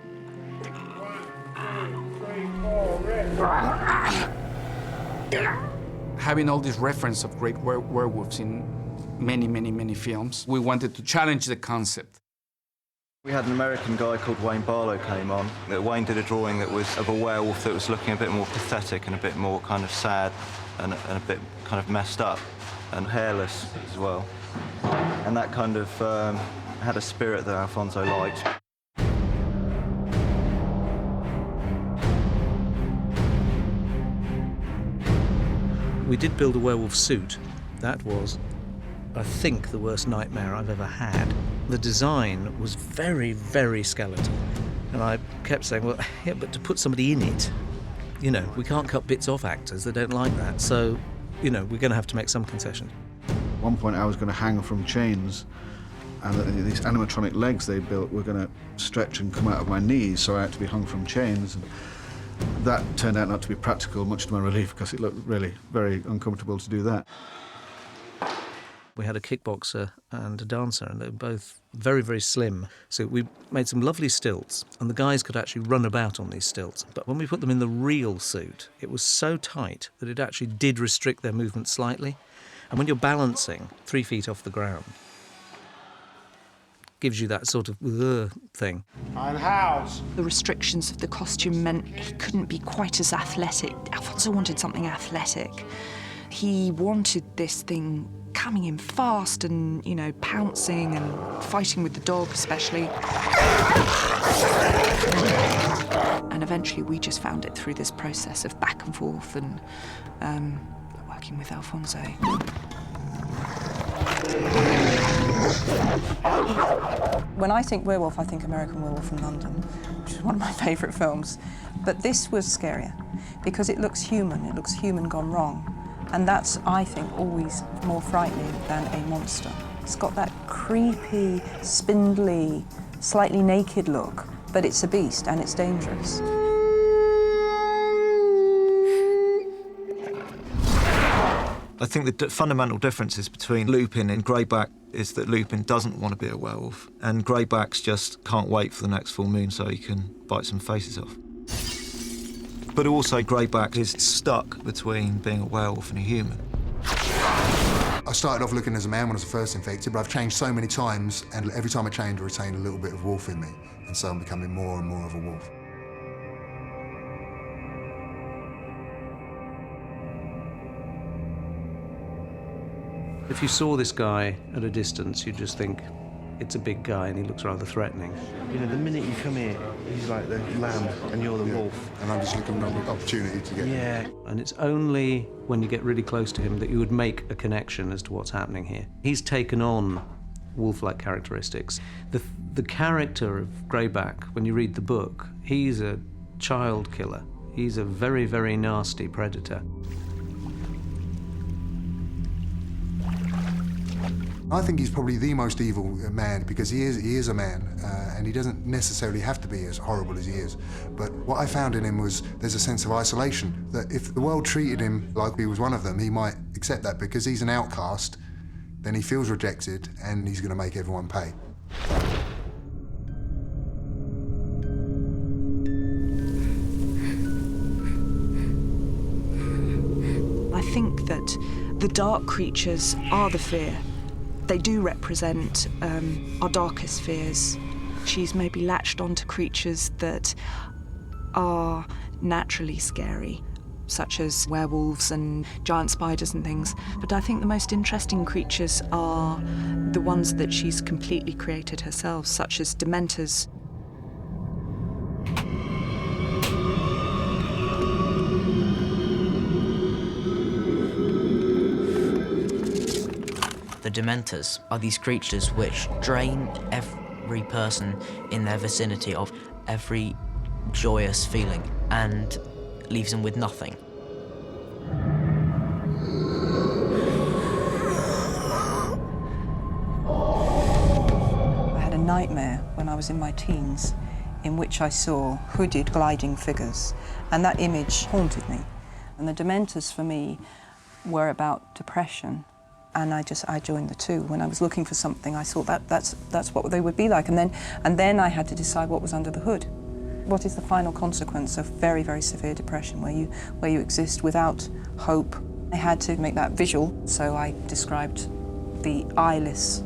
Having all this reference of great werewolves in many, many, many films, we wanted to challenge the concept. We had an American guy called Wayne Barlow came on. Wayne did a drawing that was of a werewolf that was looking a bit more pathetic and a bit more kind of sad and a bit kind of messed up and hairless as well. And that kind of had a spirit that Alfonso liked. We did build a werewolf suit. That was, I think, the worst nightmare I've ever had. The design was very, very skeletal. And I kept saying, well, yeah, but to put somebody in it, you know, we can't cut bits off actors. They don't like that. So, you know, we're going to have to make some concessions. At one point I was going to hang from chains, and these animatronic legs they built were going to stretch and come out of my knees, so I had to be hung from chains. And that turned out not to be practical, much to my relief, because it looked really very uncomfortable to do that. We had a kickboxer and a dancer, and they were both very, very slim. So we made some lovely stilts, and the guys could actually run about on these stilts. But when we put them in the real suit, it was so tight that it actually did restrict their movement slightly. And when you're balancing 3 feet off the ground, gives you that sort of thing. And house. The restrictions of the costume meant he couldn't be quite as athletic. Alfonso wanted something athletic. He wanted this thing coming in fast and, you know, pouncing and fighting with the dog especially. And eventually we just found it through this process of back and forth and working with Alfonso. When I think werewolf, I think American Werewolf in London, which is one of my favourite films. But this was scarier because it looks human gone wrong. And that's, I think, always more frightening than a monster. It's got that creepy, spindly, slightly naked look, but it's a beast and it's dangerous. I think the fundamental differences between Lupin and Greyback is that Lupin doesn't want to be a werewolf, and Greyback's just can't wait for the next full moon so he can bite some faces off. But also Greyback is stuck between being a werewolf and a human. I started off looking as a man when I was first infected, but I've changed so many times, and every time I change, I retain a little bit of wolf in me, and so I'm becoming more and more of a wolf. If you saw this guy at a distance, you'd just think, it's a big guy and he looks rather threatening. You know, the minute you come here, he's like the lamb and you're the wolf. And I'm just looking for an opportunity to get... Yeah. And it's only when you get really close to him that you would make a connection as to what's happening here. He's taken on wolf-like characteristics. The character of Greyback, when you read the book, he's a child killer. He's a very, very nasty predator. I think he's probably the most evil man because he is a man and he doesn't necessarily have to be as horrible as he is. But what I found in him was there's a sense of isolation, that if the world treated him like he was one of them, he might accept that because he's an outcast, then he feels rejected and he's going to make everyone pay. I think that the dark creatures are the fear. They do represent our darkest fears. She's maybe latched onto creatures that are naturally scary, such as werewolves and giant spiders and things. But I think the most interesting creatures are the ones that she's completely created herself, such as Dementors. The Dementors are these creatures which drain every person in their vicinity of every joyous feeling and leaves them with nothing. I had a nightmare when I was in my teens in which I saw hooded gliding figures, and that image haunted me. And the Dementors for me were about depression. And I joined the two. When I was looking for something, I thought that's what they would be like. And then I had to decide what was under the hood. What is the final consequence of very, very severe depression, where you exist without hope? I had to make that visual, so I described the eyeless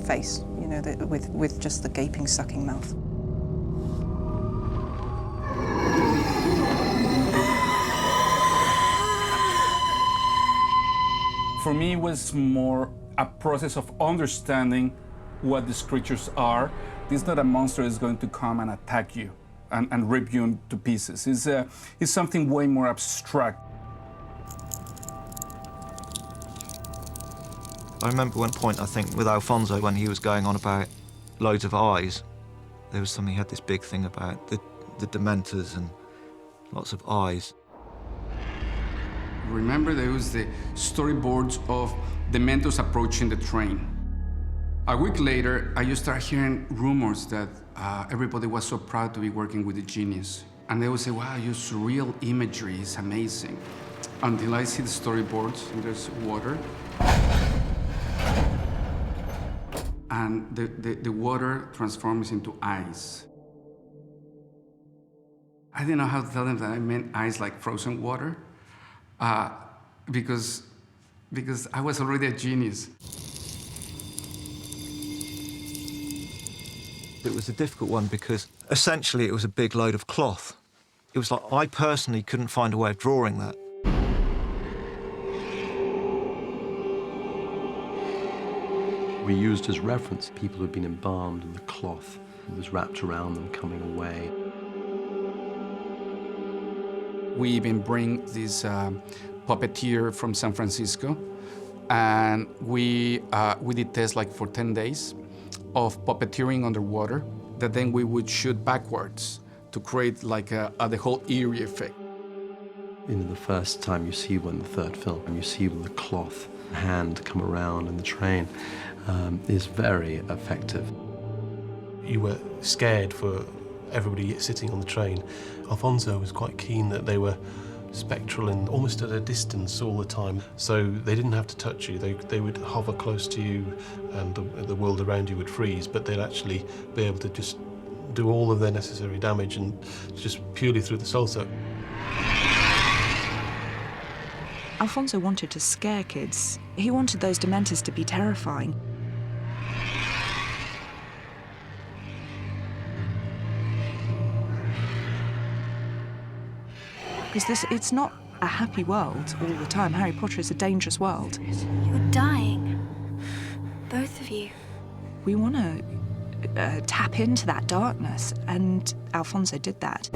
face, you know, with just the gaping, sucking mouth. For me, it was more a process of understanding what these creatures are. This is not a monster that's going to come and attack you and rip you into pieces. It's something way more abstract. I remember one point, I think, with Alfonso, when he was going on about loads of eyes, there was something, he had this big thing about the Dementors and lots of eyes. Remember, there was the storyboards of Dementors approaching the train. A week later, I just started hearing rumors that everybody was so proud to be working with a genius. And they would say, wow, your surreal imagery is amazing. Until I see the storyboards, and there's water. And the water transforms into ice. I didn't know how to tell them that I meant ice like frozen water. Because I was already a genius. It was a difficult one because essentially it was a big load of cloth. It was like I personally couldn't find a way of drawing that. We used as reference people who'd been embalmed and the cloth was wrapped around them coming away. We even bring this puppeteer from San Francisco, and we did tests like for 10 days of puppeteering underwater that then we would shoot backwards to create like the whole eerie effect. The first time you see one, the third film, and you see the cloth hand come around in the train, is very effective. You were scared for everybody sitting on the train. Alfonso was quite keen that they were spectral and almost at a distance all the time, so they didn't have to touch you. They would hover close to you and the world around you would freeze, but they'd actually be able to just do all of their necessary damage and just purely through the soul suck. Alfonso wanted to scare kids. He wanted those Dementors to be terrifying. Because it's not a happy world all the time. Harry Potter is a dangerous world. You're dying. Both of you. We want to tap into that darkness, and Alfonso did that.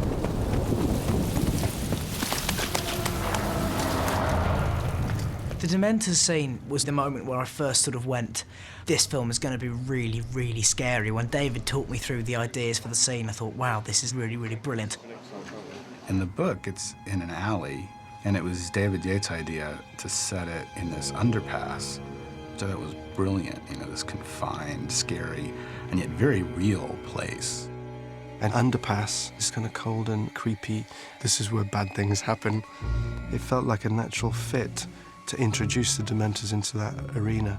The Dementors scene was the moment where I first sort of went, this film is going to be really, really scary. When David talked me through the ideas for the scene, I thought, wow, this is really, really brilliant. In the book, it's in an alley, and it was David Yates' idea to set it in this underpass. So that was brilliant, you know, this confined, scary, and yet very real place. An underpass is kind of cold and creepy. This is where bad things happen. It felt like a natural fit to introduce the Dementors into that arena.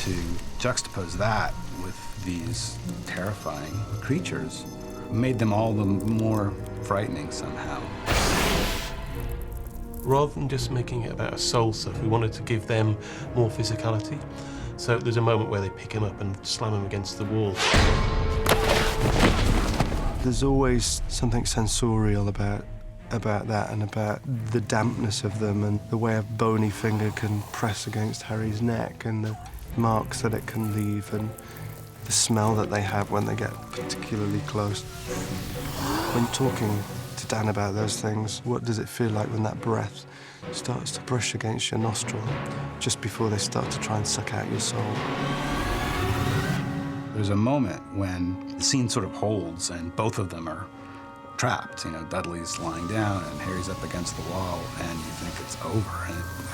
To juxtapose that with these terrifying creatures made them all the more frightening somehow. Rather than just making it about a soul suck, we wanted to give them more physicality. So there's a moment where they pick him up and slam him against the wall. There's always something sensorial about that and about the dampness of them and the way a bony finger can press against Harry's neck and the marks that it can leave and the smell that they have when they get particularly close. When talking to Dan about those things, what does it feel like when that breath starts to brush against your nostril just before they start to try and suck out your soul? There's a moment when the scene sort of holds and both of them are trapped. You know, Dudley's lying down and Harry's up against the wall and you think it's over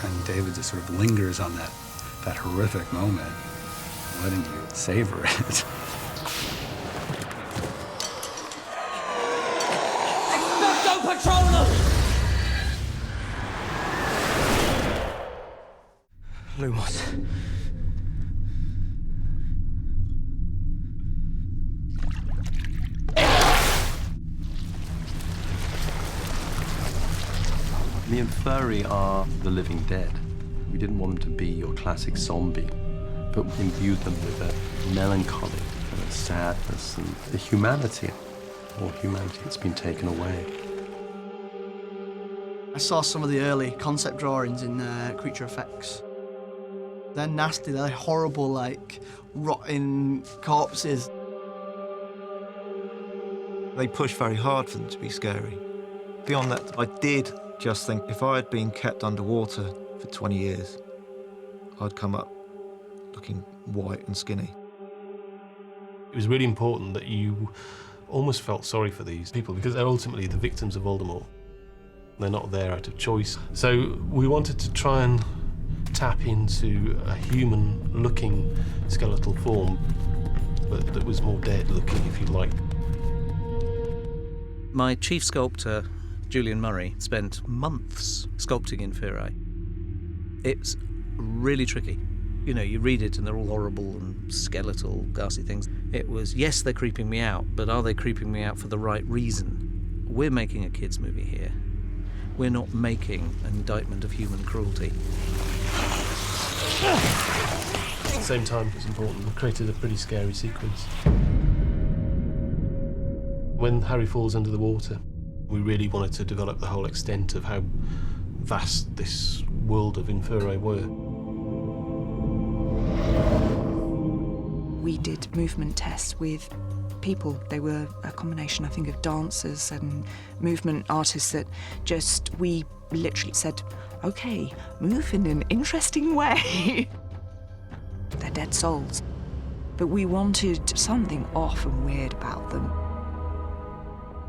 and David just sort of lingers on that horrific moment, letting you savor it. Expecto Patronum! Lumos. The Inferi are the living dead. We didn't want them to be your classic zombie, but we imbued them with a melancholy, a sadness, and a humanity. All humanity that's been taken away. I saw some of the early concept drawings in Creature Effects. They're nasty, they're horrible, like, rotting corpses. They push very hard for them to be scary. Beyond that, I did just think if I had been kept underwater for 20 years, I'd come up looking white and skinny. It was really important that you almost felt sorry for these people because they're ultimately the victims of Voldemort. They're not there out of choice. So we wanted to try and tap into a human-looking skeletal form, but that was more dead-looking, if you like. My chief sculptor, Julian Murray, spent months sculpting Inferi. It's really tricky. You know, you read it and they're all horrible and skeletal, ghastly things. It was, yes, they're creeping me out, but are they creeping me out for the right reason? We're making a kids' movie here. We're not making an indictment of human cruelty. the same time, it was important. We created a pretty scary sequence. When Harry falls under the water, we really wanted to develop the whole extent of how vast this world of Inferi were. We did movement tests with people. They were a combination, I think, of dancers and movement artists that we literally said, OK, move in an interesting way. They're dead souls. But we wanted something off and weird about them.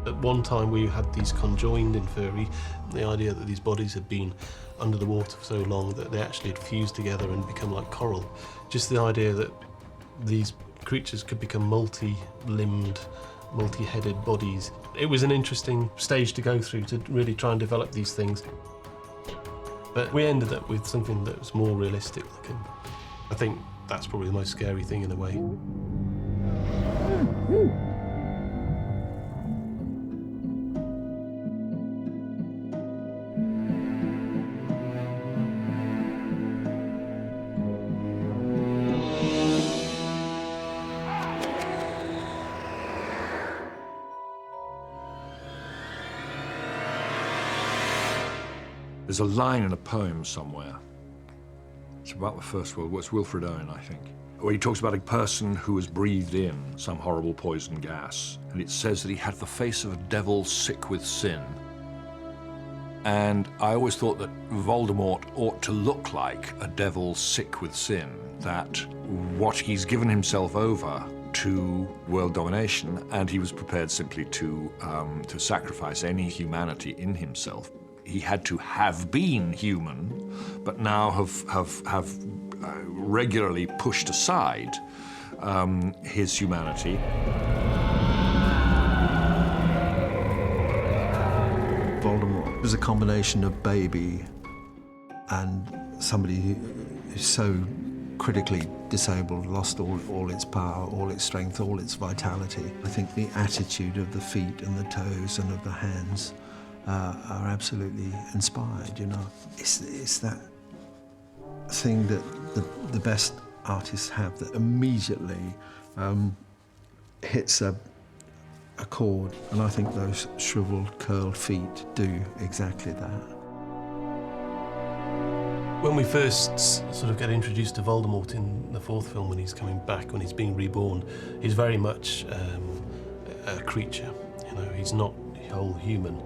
At one time we had these conjoined Inferi, the idea that these bodies had been under the water for so long that they actually had fused together and become like coral. Just the idea that these creatures could become multi-limbed, multi-headed bodies. It was an interesting stage to go through to really try and develop these things. But we ended up with something that was more realistic looking. I think that's probably the most scary thing in a way. There's a line in a poem somewhere. It's about the First World War. It's Wilfred Owen, I think, where he talks about a person who has breathed in some horrible poison gas, and it says that he had the face of a devil sick with sin. And I always thought that Voldemort ought to look like a devil sick with sin, that what he's given himself over to world domination, and he was prepared simply to sacrifice any humanity in himself. He had to have been human, but now have regularly pushed aside his humanity. Voldemort was a combination of baby and somebody who's so critically disabled, lost all its power, all its strength, all its vitality. I think the attitude of the feet and the toes and of the hands are absolutely inspired, you know. It's that thing that the best artists have that immediately hits a chord, and I think those shriveled, curled feet do exactly that. When we first sort of get introduced to Voldemort in the fourth film, when he's coming back, when he's being reborn, he's very much a creature, you know, he's not whole human.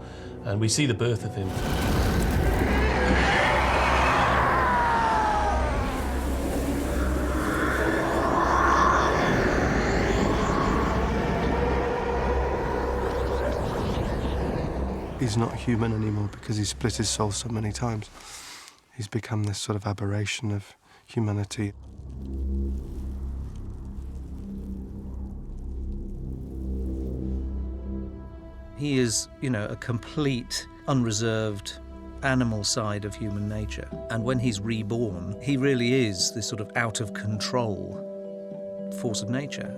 And we see the birth of him. He's not human anymore because he's split his soul so many times. He's become this sort of aberration of humanity. He is, you know, a complete, unreserved animal side of human nature. And when he's reborn, he really is this sort of out-of-control force of nature.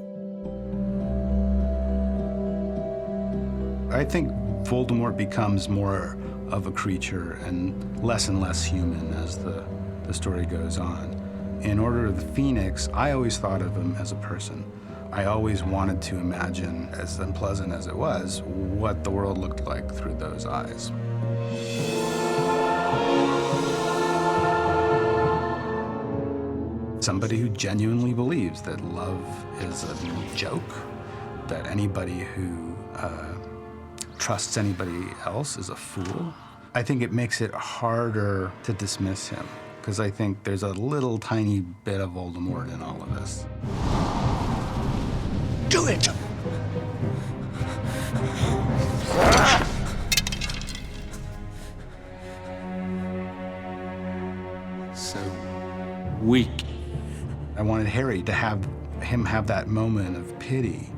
I think Voldemort becomes more of a creature and less human as the story goes on. In Order of the Phoenix, I always thought of him as a person. I always wanted to imagine, as unpleasant as it was, what the world looked like through those eyes. Somebody who genuinely believes that love is a joke, that anybody who trusts anybody else is a fool. I think it makes it harder to dismiss him, because I think there's a little tiny bit of Voldemort in all of this. Do it! So weak. I wanted Harry to have that moment of pity,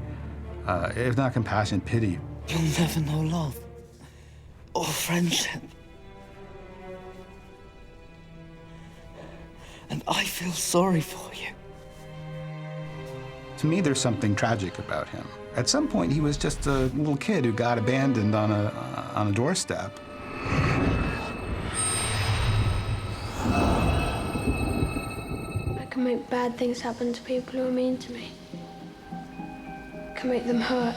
if not compassion, pity. You'll never know love or friendship. And I feel sorry for you. To me, there's something tragic about him. At some point, he was just a little kid who got abandoned on a doorstep. I can make bad things happen to people who are mean to me. I can make them hurt.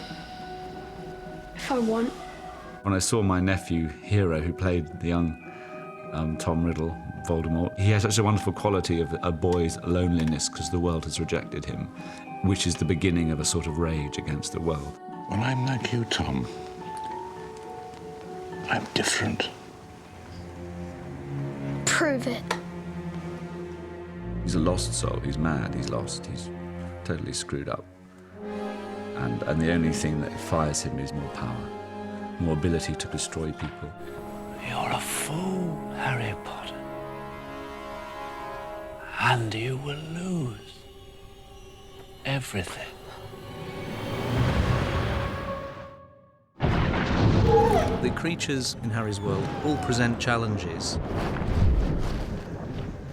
If I want. When I saw my nephew, Hero, who played the young Tom Riddle, Voldemort, he has such a wonderful quality of a boy's loneliness because the world has rejected him, which is the beginning of a sort of rage against the world. When I'm like you, Tom, I'm different. Prove it. He's a lost soul, he's mad, he's lost, he's totally screwed up. And the only thing that fires him is more power, more ability to destroy people. You're a fool, Harry Potter. And you will lose everything. The creatures in Harry's world all present challenges.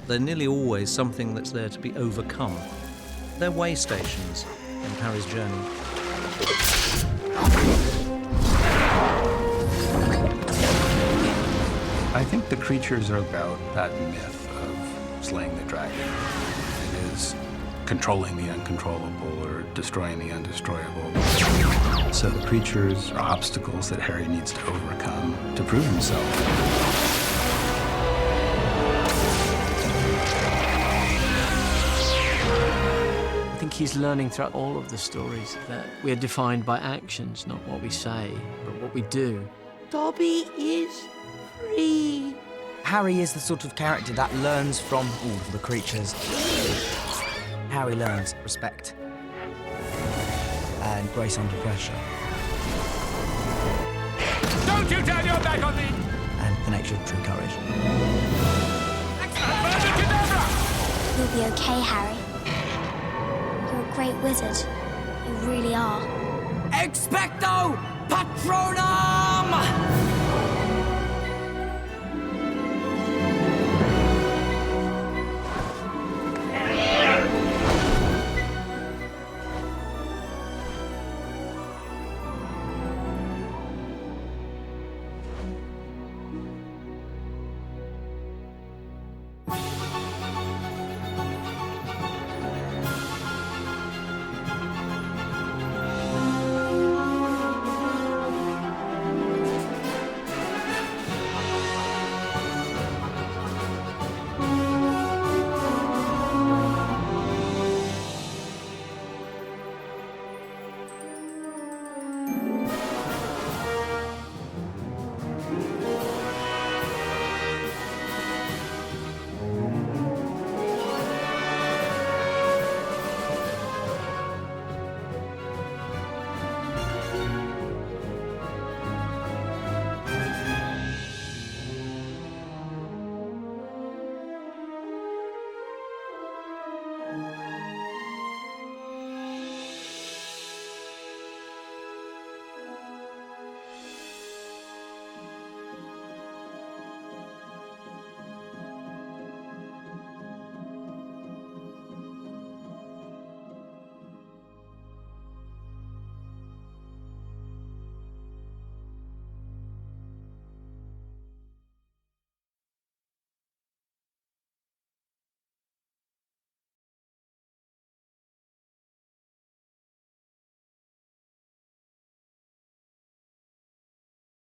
They're nearly always something that's there to be overcome. They're way stations in Harry's journey. I think the creatures are about that myth of slaying the dragon. It is controlling the uncontrollable or destroying the undestroyable. So the creatures are obstacles that Harry needs to overcome to prove himself. I think he's learning throughout all of the stories that we are defined by actions, not what we say, but what we do. Dobby is free. Harry is the sort of character that learns from all of the creatures. Harry learns respect and grace under pressure. Don't you turn your back on me! And the nature of true courage. You'll be okay, Harry. You're a great wizard. You really are. Expecto Patronum!